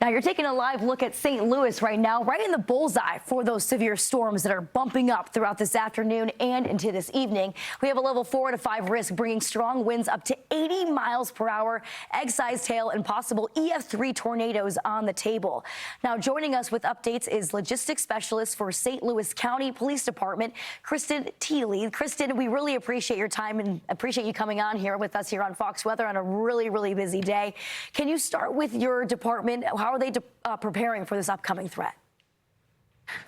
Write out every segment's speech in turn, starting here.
Now you're taking a live look at St. Louis right now, right in the bullseye for those severe storms that are bumping up throughout this afternoon and into this evening. We have a level 4 to 5 risk, bringing strong winds up to 80 miles per hour, egg-sized hail, and possible EF3 tornadoes on the table. Now joining us with updates is logistics specialist for St. Louis County Police Department, Kirsten Tilley. Kristen, we really appreciate your time and appreciate you coming on here with us here on Fox Weather on a really busy day. Can you start with your department? How are they preparing for this upcoming threat?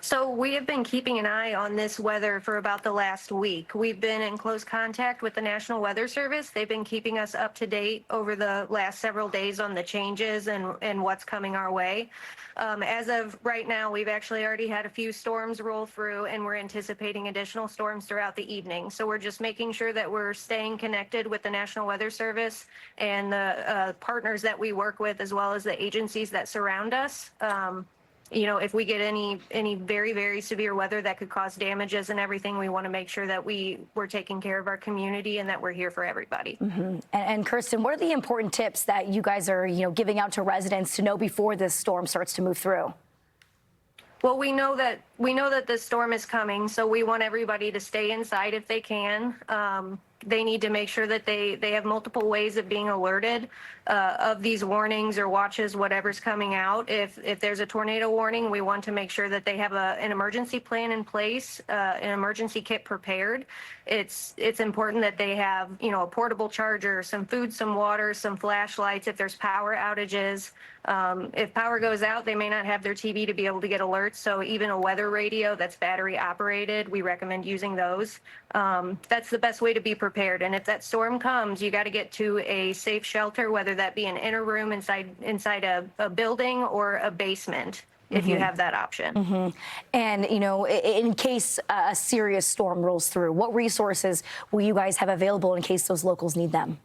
So we have been keeping an eye on this weather for about the last week. We've been in close contact with the National Weather Service. They've been keeping us up to date over the last several days on the changes and what's coming our way. As of right now, we've actually already had a few storms roll through, and we're anticipating additional storms throughout the evening. So we're just making sure that we're staying connected with the National Weather Service and the partners that we work with, as well as the agencies that surround us. You know, if we get any very severe weather that could cause damages and everything, we want to make sure that we're taking care of our community and that we're here for everybody. And Kirsten, what are the important tips that you guys are, giving out to residents to know before this storm starts to move through? Well, we know that this storm is coming, so we want everybody to stay inside if they can. They need to make sure that they have multiple ways of being alerted of these warnings or watches, whatever's coming out. If there's a tornado warning, we want to make sure that they have an emergency plan in place, an emergency kit prepared. It's important that they have, a portable charger, some food, some water, some flashlights if there's power outages. If power goes out, they may not have their TV to be able to get alerts. So even a weather radio that's battery operated, we recommend using those. That's the best way to be prepared. And if that storm comes, you got to get to a safe shelter, whether that be an inner room inside a building or a basement, if you have that option. And, in case a serious storm rolls through, what resources will you guys have available in case those locals need them?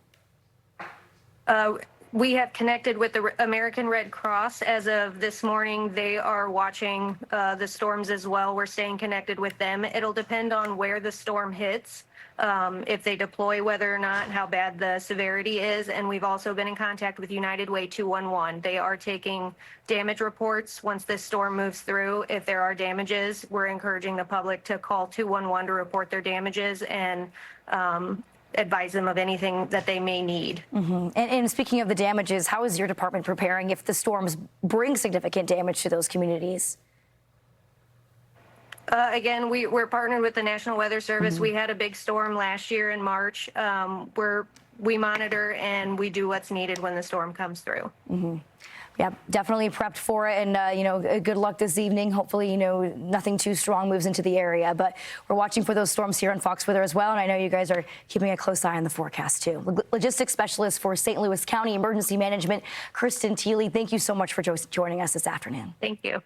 We have connected with the American Red Cross as of this morning. They are watching the storms as well. We're staying connected with them. It'll depend on where the storm hits, if they deploy, whether or not, how bad the severity is. And we've also been in contact with United Way 211. They are taking damage reports once this storm moves through. If there are damages, we're encouraging the public to call 211 to report their damages and advise them of anything that they may need. And speaking of the damages, how is your department preparing if the storms bring significant damage to those communities? Again, we're partnered with the National Weather Service. We had a big storm last year in March. We monitor and we do what's needed when the storm comes through. Yeah, definitely prepped for it, and good luck this evening. Hopefully, nothing too strong moves into the area, but we're watching for those storms here on Fox Weather as well, and I know you guys are keeping a close eye on the forecast too. Logistics specialist for St. Louis County Emergency Management, Kirsten Tilley, thank you so much for joining us this afternoon. Thank you.